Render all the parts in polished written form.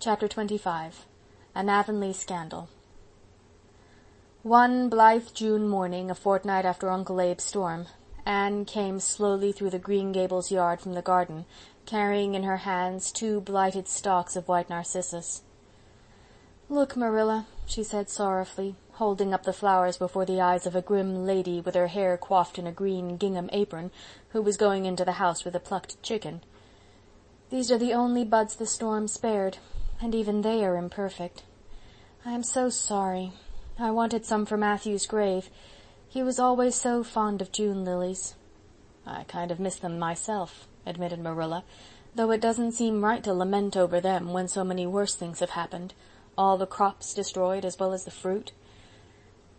Chapter 25. An Avonlea Scandal. One blithe June morning, a fortnight after Uncle Abe's storm, Anne came slowly through the Green Gables yard from the garden, carrying in her hands 2 blighted stalks of white narcissus. "Look, Marilla," she said sorrowfully, holding up the flowers before the eyes of a grim lady with her hair coiffed in a green gingham apron, who was going into the house with a plucked chicken. "These are the only buds the storm spared, and even they are imperfect. I am so sorry. I wanted some for Matthew's grave. He was always so fond of June lilies." "I kind of miss them myself," admitted Marilla, "though it doesn't seem right to lament over them when so many worse things have happened, all the crops destroyed as well as the fruit."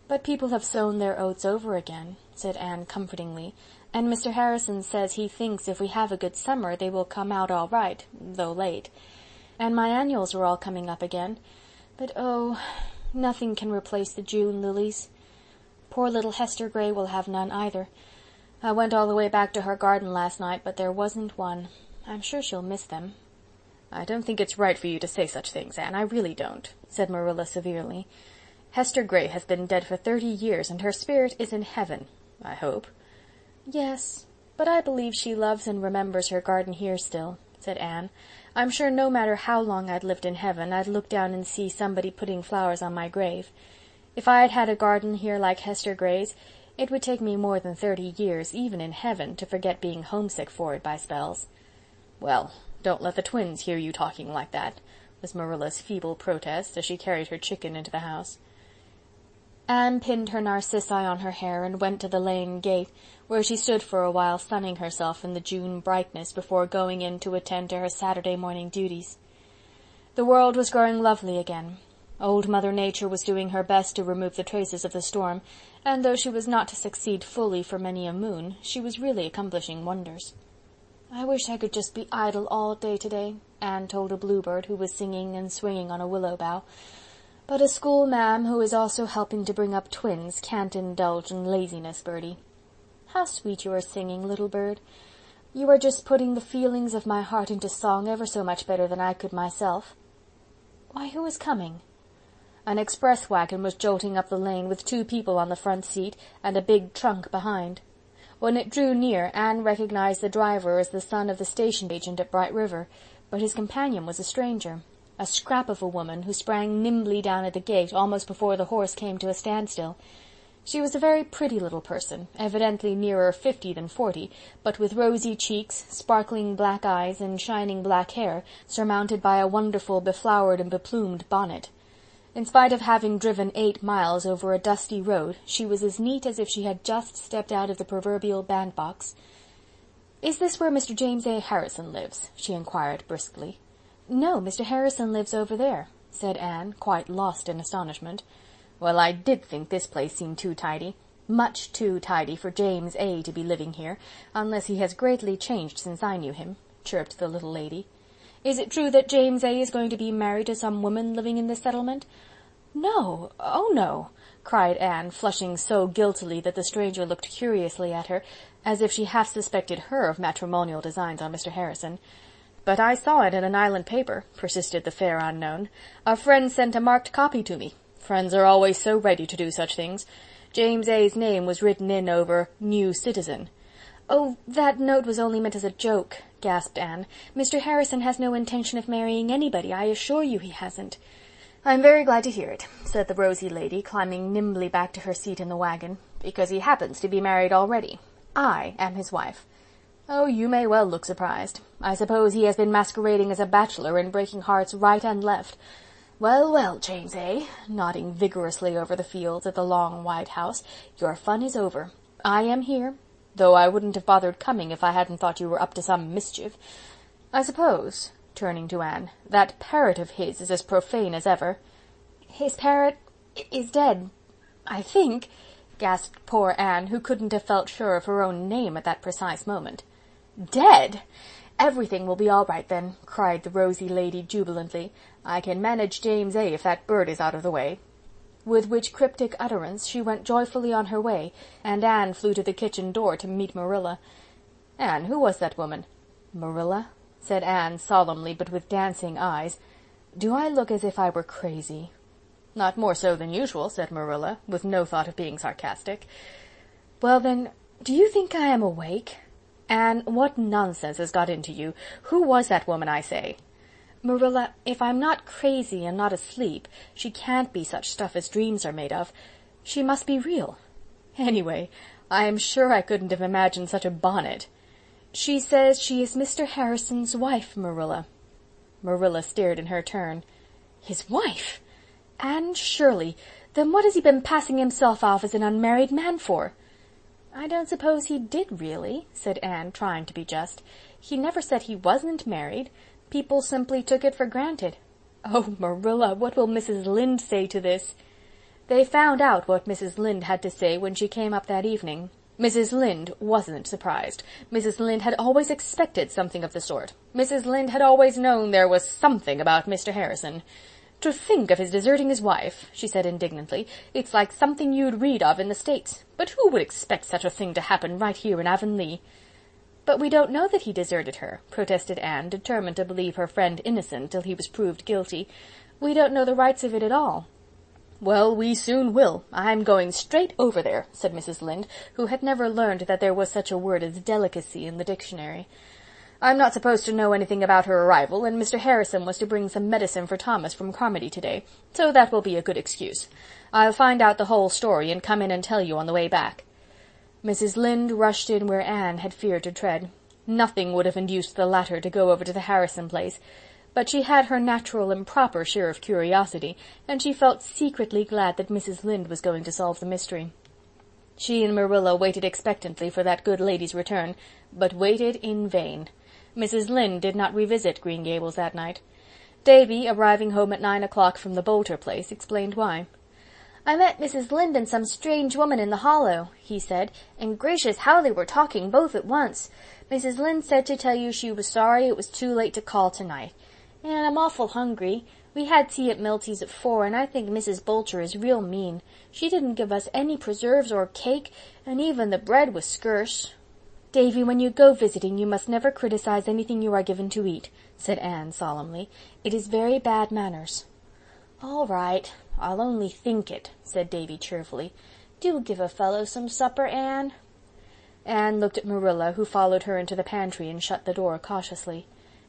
"But people have sown their oats over again," said Anne comfortingly, "and Mr. Harrison says he thinks if we have a good summer they will come out all right, though late. And my annuals are all coming up again. But oh, nothing can replace the June lilies. Poor little Hester Gray will have none either. I went all the way back to her garden last night, but there wasn't one. I'm sure she'll miss them." "I don't think it's right for you to say such things, Anne, I really don't," said Marilla severely. "Hester Gray has been dead for 30 years, and her spirit is in heaven, I hope." "Yes, but I believe she loves and remembers her garden here still," said Anne. "I'm sure no matter how long I'd lived in heaven, I'd look down and see somebody putting flowers on my grave. If I had had a garden here like Hester Gray's, it would take me more than 30 years, even in heaven, to forget being homesick for it by spells." "Well, don't let the twins hear you talking like that," was Marilla's feeble protest, as she carried her chicken into the house. Anne pinned her narcissi on her hair and went to the lane gate, where she stood for a while sunning herself in the June brightness before going in to attend to her Saturday morning duties. The world was growing lovely again. Old Mother Nature was doing her best to remove the traces of the storm, and though she was not to succeed fully for many a moon, she was really accomplishing wonders. "I wish I could just be idle all day today," Anne told a bluebird who was singing and swinging on a willow bough. "But a school ma'am who is also helping to bring up twins can't indulge in laziness, Birdie. How sweet you are singing, little bird. You are just putting the feelings of my heart into song ever so much better than I could myself. Why, who is coming?" An express wagon was jolting up the lane with 2 people on the front seat and a big trunk behind. When it drew near, Anne recognized the driver as the son of the station agent at Bright River, but his companion was a stranger, a scrap of a woman who sprang nimbly down at the gate almost before the horse came to a standstill. She was a very pretty little person, evidently nearer 50 than 40, but with rosy cheeks, sparkling black eyes, and shining black hair, surmounted by a wonderful beflowered and beplumed bonnet. In spite of having driven 8 miles over a dusty road, she was as neat as if she had just stepped out of the proverbial bandbox. "Is this where Mr. James A. Harrison lives?" she inquired briskly. "No, Mr. Harrison lives over there," said Anne, quite lost in astonishment. "Well, I did think this place seemed too tidy. Much too tidy for James A. to be living here, unless he has greatly changed since I knew him," chirped the little lady. "Is it true that James A. is going to be married to some woman living in this settlement?" "No, oh no," cried Anne, flushing so guiltily that the stranger looked curiously at her, as if she half suspected her of matrimonial designs on Mr. Harrison. "But I saw it in an island paper," persisted the fair unknown. "A friend sent a marked copy to me. Friends are always so ready to do such things. James A.'s name was written in over New Citizen." "Oh, that note was only meant as a joke," gasped Anne. "Mr. Harrison has no intention of marrying anybody, I assure you he hasn't." "I'm very glad to hear it," said the rosy lady, climbing nimbly back to her seat in the wagon, "because he happens to be married already. I am his wife. Oh, you may well look surprised. I suppose he has been masquerading as a bachelor and breaking hearts right and left. Well, well, James A., nodding vigorously over the fields at the long white house, your fun is over. I am here, though I wouldn't have bothered coming if I hadn't thought you were up to some mischief. I suppose," turning to Anne, "that parrot of his is as profane as ever." "His parrot is dead, I think," gasped poor Anne, who couldn't have felt sure of her own name at that precise moment. "Dead! Everything will be all right then," cried the rosy lady jubilantly. "I can manage James A. if that bird is out of the way." With which cryptic utterance she went joyfully on her way, and Anne flew to the kitchen door to meet Marilla. "Anne, who was that woman?" "Marilla," said Anne solemnly but with dancing eyes. Do I look as if I were crazy?" "Not more so than usual," said Marilla, with no thought of being sarcastic. "Well then, do you think I am awake? Anne, what nonsense has got into you? Who was that woman, I say?" "Marilla, if I'm not crazy and not asleep, she can't be such stuff as dreams are made of. She must be real. Anyway, I am sure I couldn't have imagined such a bonnet. She says she is Mr. Harrison's wife, Marilla." Marilla stared in her turn. "His wife? Anne Shirley, then what has he been passing himself off as an unmarried man for?" "I don't suppose he did really," said Anne, trying to be just. "He never said he wasn't married. People simply took it for granted." "Oh, Marilla, what will Mrs. Lynde say to this?" They found out what Mrs. Lynde had to say when she came up that evening. Mrs. Lynde wasn't surprised. Mrs. Lynde had always expected something of the sort. Mrs. Lynde had always known there was something about Mr. Harrison. "To think of his deserting his wife," she said indignantly. "It's like something you'd read of in the States. But who would expect such a thing to happen right here in Avonlea?" "But we don't know that he deserted her," protested Anne, determined to believe her friend innocent till he was proved guilty. "We don't know the rights of it at all." "Well, we soon will. I'm going straight over there," said Mrs. Lynde, who had never learned that there was such a word as delicacy in the dictionary. "I'm not supposed to know anything about her arrival, and Mr. Harrison was to bring some medicine for Thomas from Carmody today, so that will be a good excuse. I'll find out the whole story and come in and tell you on the way back." Mrs. Lynde rushed in where Anne had feared to tread. Nothing would have induced the latter to go over to the Harrison place, but she had her natural and proper share of curiosity, and she felt secretly glad that Mrs. Lynde was going to solve the mystery. She and Marilla waited expectantly for that good lady's return, but waited in vain. Mrs. Lynde did not revisit Green Gables that night. Davy, arriving home at 9 o'clock from the Boulter place, explained why. "I met Mrs. Lynde and some strange woman in the hollow," he said, "and gracious, how they were talking both at once. Mrs. Lynde said to tell you she was sorry it was too late to call tonight. And I'm awful hungry. We had tea at Milty's at 4, and I think Mrs. Boulter is real mean. She didn't give us any preserves or cake, and even the bread was skurse." "Davy, when you go visiting, you must never criticize anything you are given to eat," said Anne solemnly. "It is very bad manners." "All right, I'll only think it," said Davy cheerfully. "Do give a fellow some supper, Anne." Anne looked at Marilla, who followed her into the pantry and shut the door cautiously.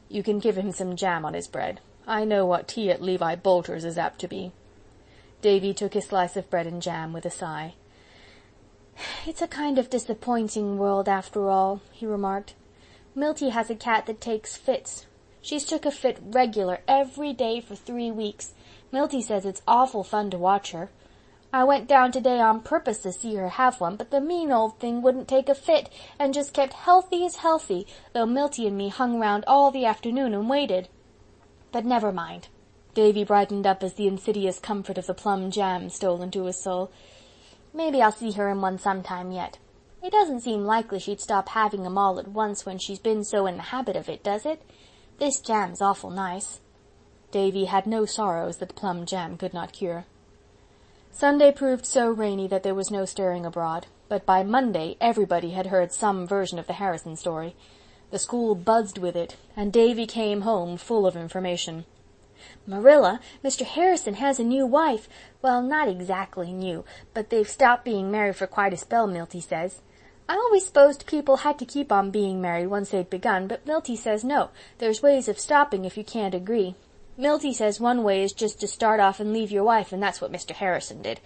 "You can give him some jam on his bread. I know what tea at Levi Boulter's is apt to be." Davy took his slice of bread and jam with a sigh. "It's a kind of disappointing world after all," he remarked. "Milty has a cat that takes fits. She's took a fit regular every day for 3 weeks. Milty says it's awful fun to watch her. I went down today on purpose to see her have one, but the mean old thing wouldn't take a fit, and just kept healthy as healthy, though Milty and me hung round all the afternoon and waited. But never mind." Davy brightened up as the insidious comfort of the plum jam stole into his soul. "Maybe I'll see her in one sometime yet. It doesn't seem likely she'd stop having 'em all at once when she's been so in the habit of it, does it? This jam's awful nice." Davy had no sorrows that the plum jam could not cure. Sunday proved so rainy that there was no stirring abroad, but by Monday everybody had heard some version of the Harrison story. The school buzzed with it, and Davy came home full of information. "Marilla, Mr. Harrison has a new wife. Well, not exactly new, but they've stopped being married for quite a spell, Milty says. I always supposed people had to keep on being married once they'd begun, but Milty says no, there's ways of stopping if you can't agree. Milty says one way is just to start off and leave your wife, and that's what Mr. Harrison did.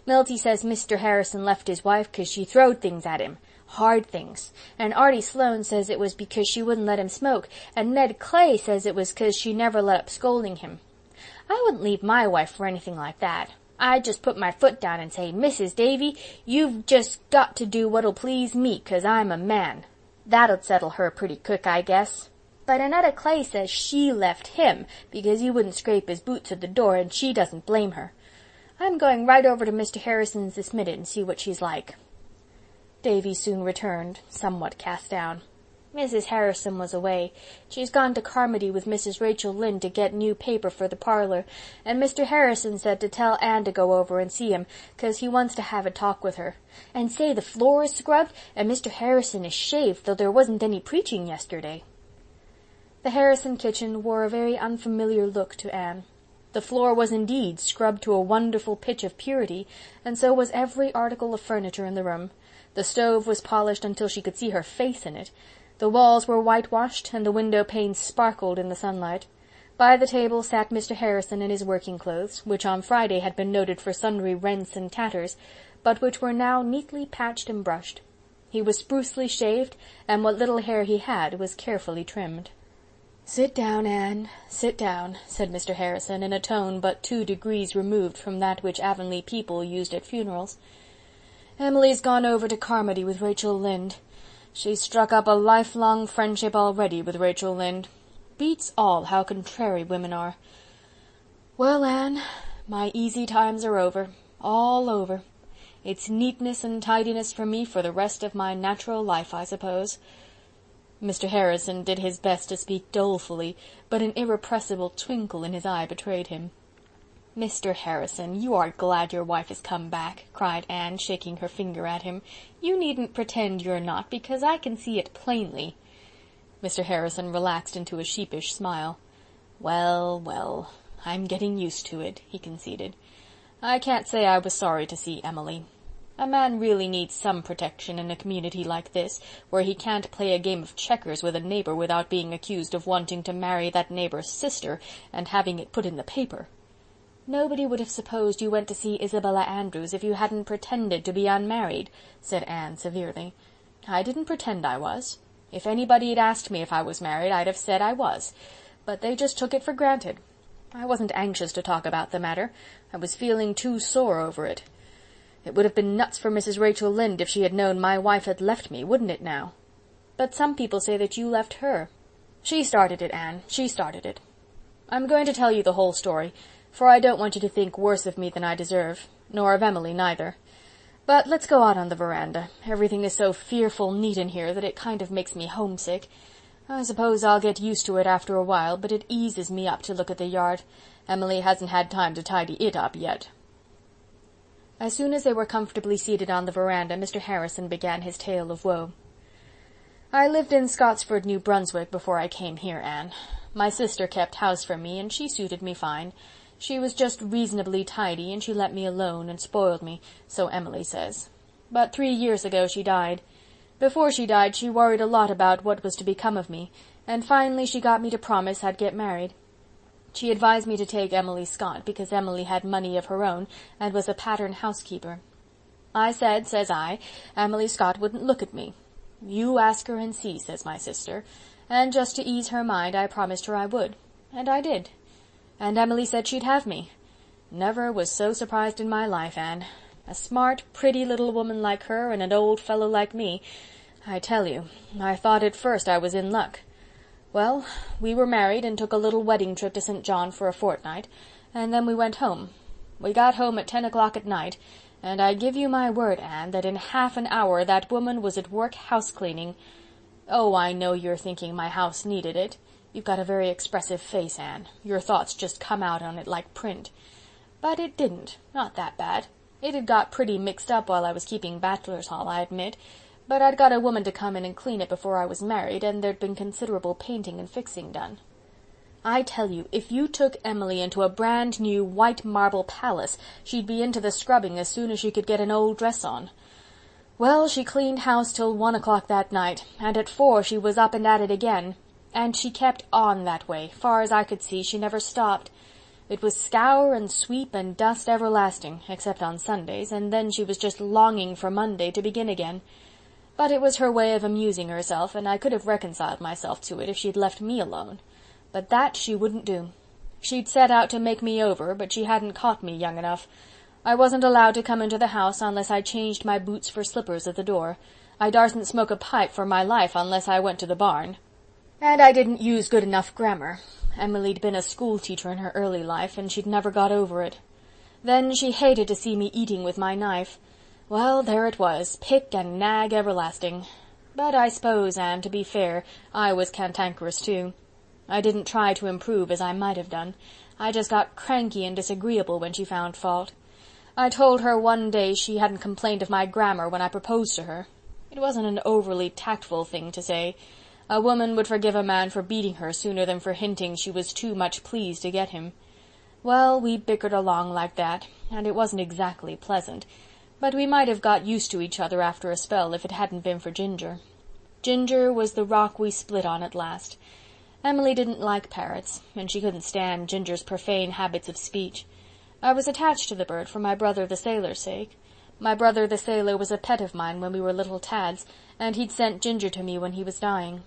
Milty says Mr. Harrison left his wife 'cause she throwed things at him, hard things, and Artie Sloane says it was because she wouldn't let him smoke, and Ned Clay says it was 'cause she never let up scolding him. I wouldn't leave my wife for anything like that. I'd just put my foot down and say, 'Mrs. Davy, you've just got to do what'll please me, 'cause I'm a man.' That'd settle her pretty quick, I guess. But Annetta Clay says she left him because he wouldn't scrape his boots at the door, and she doesn't blame her. I'm going right over to Mr. Harrison's this minute and see what she's like." Davy soon returned, somewhat cast down. "Mrs. Harrison was away. She's gone to Carmody with Mrs. Rachel Lynde to get new paper for the parlor, and Mr. Harrison said to tell Anne to go over and see him, 'cause he wants to have a talk with her. And say, the floor is scrubbed, and Mr. Harrison is shaved, though there wasn't any preaching yesterday." The Harrison kitchen wore a very unfamiliar look to Anne. The floor was indeed scrubbed to a wonderful pitch of purity, and so was every article of furniture in the room. The stove was polished until she could see her face in it. The walls were whitewashed, and the window panes sparkled in the sunlight. By the table sat Mr. Harrison in his working clothes, which on Friday had been noted for sundry rents and tatters, but which were now neatly patched and brushed. He was sprucely shaved, and what little hair he had was carefully trimmed. "Sit down, Anne, sit down," said Mr. Harrison, in a tone but 2 degrees removed from that which Avonlea people used at funerals. "Emily's gone over to Carmody with Rachel Lynde. She's struck up a lifelong friendship already with Rachel Lynde. Beats all how contrary women are. Well, Anne, my easy times are over, all over. It's neatness and tidiness for me for the rest of my natural life, I suppose." Mr. Harrison did his best to speak dolefully, but an irrepressible twinkle in his eye betrayed him. "Mr. Harrison, you are glad your wife has come back," cried Anne, shaking her finger at him. "You needn't pretend you're not, because I can see it plainly." Mr. Harrison relaxed into a sheepish smile. "Well, well, I'm getting used to it," he conceded. "I can't say I was sorry to see Emily. A man really needs some protection in a community like this, where he can't play a game of checkers with a neighbor without being accused of wanting to marry that neighbor's sister and having it put in the paper." "Nobody would have supposed you went to see Isabella Andrews if you hadn't pretended to be unmarried," said Anne severely. "I didn't pretend I was. If anybody had asked me if I was married, I'd have said I was, but they just took it for granted. I wasn't anxious to talk about the matter. I was feeling too sore over it. It would have been nuts for Mrs. Rachel Lynde if she had known my wife had left me, wouldn't it now?" "But some people say that you left her." "She started it, Anne, she started it. I'm going to tell you the whole story, for I don't want you to think worse of me than I deserve, nor of Emily neither. But let's go out on the veranda. Everything is so fearful neat in here that it kind of makes me homesick. I suppose I'll get used to it after a while, but it eases me up to look at the yard. Emily hasn't had time to tidy it up yet." As soon as they were comfortably seated on the veranda, Mr. Harrison began his tale of woe. "I lived in Scottsford, New Brunswick, before I came here, Anne. My sister kept house for me, and she suited me fine. She was just reasonably tidy, and she let me alone and spoiled me, so Emily says. But 3 years ago she died. Before she died she worried a lot about what was to become of me, and finally she got me to promise I'd get married. She advised me to take Emily Scott, because Emily had money of her own, and was a pattern housekeeper. I said, says I, Emily Scott wouldn't look at me. 'You ask her and see,' says my sister, and just to ease her mind I promised her I would. And I did. And Emily said she'd have me. Never was so surprised in my life, Anne. A smart, pretty little woman like her, and an old fellow like me. I tell you, I thought at first I was in luck. Well, we were married and took a little wedding trip to St. John for a fortnight, and then we went home. We got home at 10 o'clock at night, and I give you my word, Anne, that in half an hour that woman was at work house-cleaning. Oh, I know you're thinking my house needed it. You've got a very expressive face, Anne. Your thoughts just come out on it like print. But it didn't, not that bad. It had got pretty mixed up while I was keeping bachelor's hall, I admit, but I'd got a woman to come in and clean it before I was married, and there'd been considerable painting and fixing done. I tell you, if you took Emily into a brand-new white marble palace, she'd be into the scrubbing as soon as she could get an old dress on. Well, she cleaned house till 1 o'clock that night, and at 4 she was up and at it again, and she kept on that way. Far as I could see, she never stopped. It was scour and sweep and dust everlasting, except on Sundays, and then she was just longing for Monday to begin again. But it was her way of amusing herself, and I could have reconciled myself to it if she'd left me alone. But that she wouldn't do. She'd set out to make me over, but she hadn't caught me young enough. I wasn't allowed to come into the house unless I changed my boots for slippers at the door. I darsn't smoke a pipe for my life unless I went to the barn. And I didn't use good enough grammar. Emily'd been a school-teacher in her early life, and she'd never got over it. Then she hated to see me eating with my knife. Well, there it was, pick and nag everlasting. But I suppose, Anne, to be fair, I was cantankerous too. I didn't try to improve as I might have done. I just got cranky and disagreeable when she found fault. I told her one day she hadn't complained of my grammar when I proposed to her. It wasn't an overly tactful thing to say. A woman would forgive a man for beating her sooner than for hinting she was too much pleased to get him. Well, we bickered along like that, and it wasn't exactly pleasant, but we might have got used to each other after a spell if it hadn't been for Ginger. Ginger was the rock we split on at last. Emily didn't like parrots, and she couldn't stand Ginger's profane habits of speech. I was attached to the bird for my brother the sailor's sake. My brother the sailor was a pet of mine when we were little tads, and he'd sent Ginger to me when he was dying.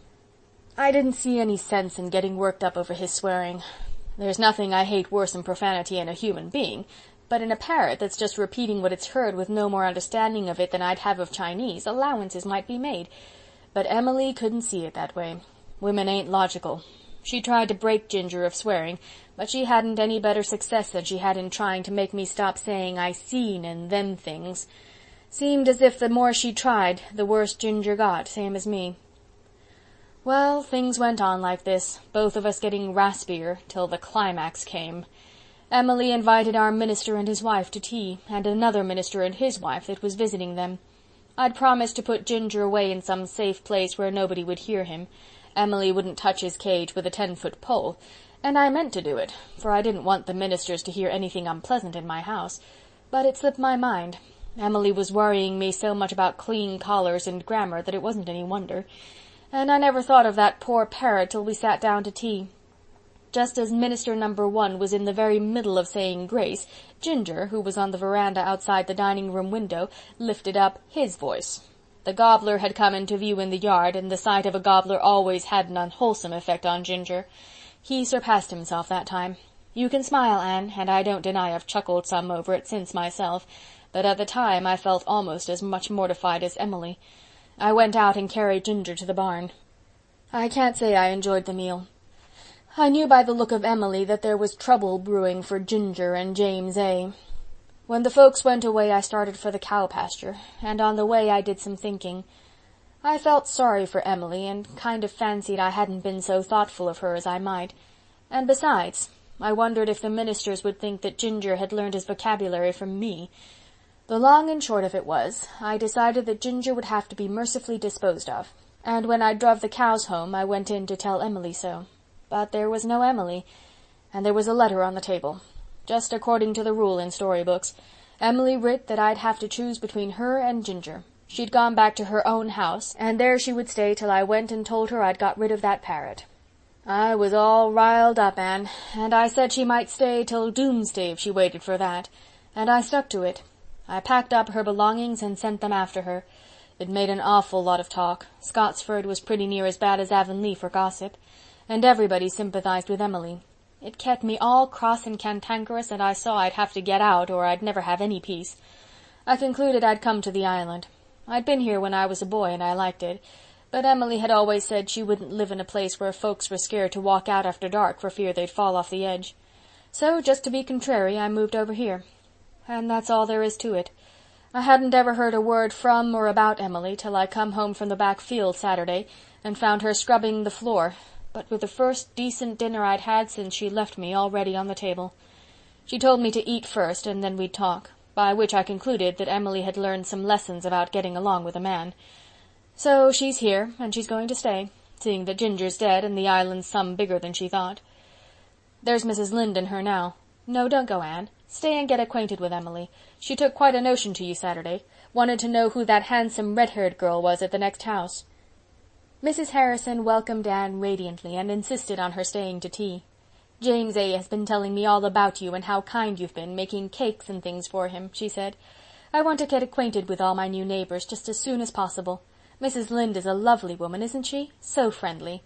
I didn't see any sense in getting worked up over his swearing. There's nothing I hate worse than profanity in a human being, but in a parrot that's just repeating what it's heard with no more understanding of it than I'd have of Chinese, allowances might be made. But Emily couldn't see it that way. Women ain't logical. She tried to break Ginger of swearing, but she hadn't any better success than she had in trying to make me stop saying I seen and them things. Seemed as if the more she tried, the worse Ginger got, same as me. Well, things went on like this, both of us getting raspier, till the climax came. Emily invited our minister and his wife to tea, and another minister and his wife that was visiting them. I'd promised to put Ginger away in some safe place where nobody would hear him. Emily wouldn't touch his cage with a 10-foot pole, and I meant to do it, for I didn't want the ministers to hear anything unpleasant in my house. But it slipped my mind. Emily was worrying me so much about clean collars and grammar that it wasn't any wonder, and I never thought of that poor parrot till we sat down to tea. Just as Minister number 1 was in the very middle of saying grace, Ginger, who was on the veranda outside the dining-room window, lifted up his voice. The gobbler had come into view in the yard, and the sight of a gobbler always had an unwholesome effect on Ginger. He surpassed himself that time. You can smile, Anne, and I don't deny I've chuckled some over it since myself, but at the time I felt almost as much mortified as Emily. I went out and carried Ginger to the barn. I can't say I enjoyed the meal. I knew by the look of Emily that there was trouble brewing for Ginger and James A. When the folks went away I started for the cow pasture, and on the way I did some thinking. I felt sorry for Emily, and kind of fancied I hadn't been so thoughtful of her as I might. And besides, I wondered if the ministers would think that Ginger had learned his vocabulary from me. The long and short of it was, I decided that Ginger would have to be mercifully disposed of, and when I drove the cows home I went in to tell Emily so. But there was no Emily, and there was a letter on the table. Just according to the rule in storybooks, Emily writ that I'd have to choose between her and Ginger. She'd gone back to her own house, and there she would stay till I went and told her I'd got rid of that parrot. I was all riled up, Anne, and I said she might stay till doomsday if she waited for that, and I stuck to it. I packed up her belongings and sent them after her. It made an awful lot of talk. Scotsford was pretty near as bad as Avonlea for gossip, and everybody sympathized with Emily. It kept me all cross and cantankerous, and I saw I'd have to get out or I'd never have any peace. I concluded I'd come to the island. I'd been here when I was a boy and I liked it, but Emily had always said she wouldn't live in a place where folks were scared to walk out after dark for fear they'd fall off the edge. So, just to be contrary, I moved over here. And that's all there is to it. I hadn't ever heard a word from or about Emily till I come home from the back field Saturday and found her scrubbing the floor, but with the first decent dinner I'd had since she left me already on the table. She told me to eat first, and then we'd talk, by which I concluded that Emily had learned some lessons about getting along with a man. So she's here, and she's going to stay, seeing that Ginger's dead and the island's some bigger than she thought. There's Mrs. Lynde and her now. No, don't go, Anne. Stay and get acquainted with Emily. She took quite a notion to you Saturday. Wanted to know who that handsome red-haired girl was at the next house. Mrs. Harrison welcomed Anne radiantly and insisted on her staying to tea. James A. has been telling me all about you and how kind you've been, making cakes and things for him, she said. I want to get acquainted with all my new neighbors just as soon as possible. Mrs. Lynde is a lovely woman, isn't she? So friendly.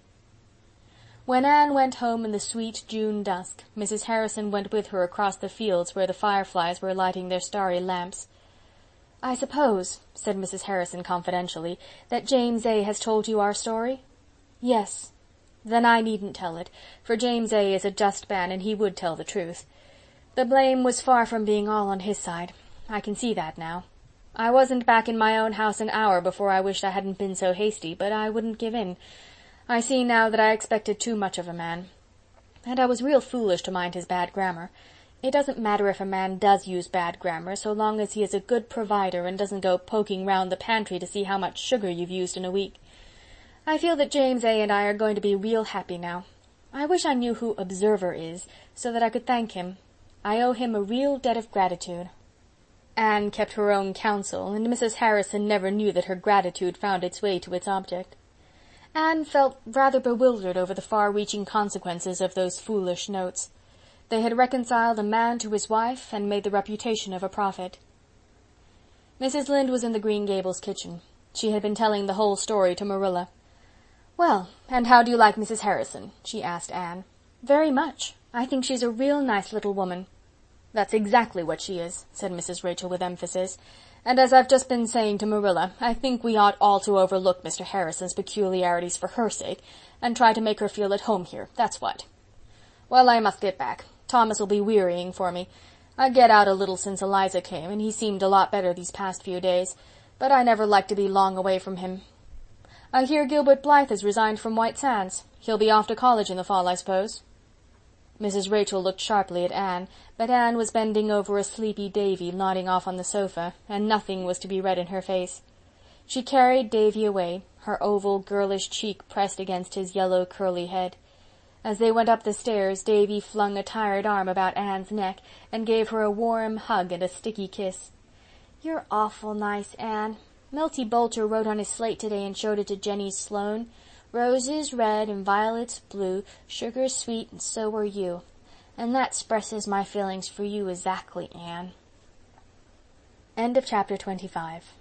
When Anne went home in the sweet June dusk, Mrs. Harrison went with her across the fields where the fireflies were lighting their starry lamps. I suppose, said Mrs. Harrison confidentially, that James A. has told you our story? Yes. Then I needn't tell it, for James A. is a just man and he would tell the truth. The blame was far from being all on his side. I can see that now. I wasn't back in my own house an hour before I wished I hadn't been so hasty, but I wouldn't give in. I see now that I expected too much of a man. And I was real foolish to mind his bad grammar. It doesn't matter if a man does use bad grammar, so long as he is a good provider and doesn't go poking round the pantry to see how much sugar you've used in a week. I feel that James A. and I are going to be real happy now. I wish I knew who Observer is, so that I could thank him. I owe him a real debt of gratitude." Anne kept her own counsel, and Mrs. Harrison never knew that her gratitude found its way to its object. Anne felt rather bewildered over the far-reaching consequences of those foolish notes. They had reconciled a man to his wife and made the reputation of a prophet. Mrs. Lynde was in the Green Gables kitchen. She had been telling the whole story to Marilla. "Well, and how do you like Mrs. Harrison?" she asked Anne. "Very much. I think she's a real nice little woman." "That's exactly what she is," said Mrs. Rachel with emphasis. "And as I've just been saying to Marilla, I think we ought all to overlook Mr. Harrison's peculiarities for her sake, and try to make her feel at home here, that's what. Well, I must get back. Thomas will be wearying for me. I get out a little since Eliza came, and he seemed a lot better these past few days, but I never like to be long away from him. I hear Gilbert Blythe has resigned from White Sands. He'll be off to college in the fall, I suppose." Mrs. Rachel looked sharply at Anne, but Anne was bending over a sleepy Davy nodding off on the sofa, and nothing was to be read in her face. She carried Davy away, her oval, girlish cheek pressed against his yellow, curly head. As they went up the stairs, Davy flung a tired arm about Anne's neck and gave her a warm hug and a sticky kiss. "You're awful nice, Anne. Milty Boulter wrote on his slate today and showed it to Jenny Sloane. 'Roses red and violets blue, sugar sweet and so are you.' And that 'spresses my feelings for you exactly, Anne." End of chapter 25.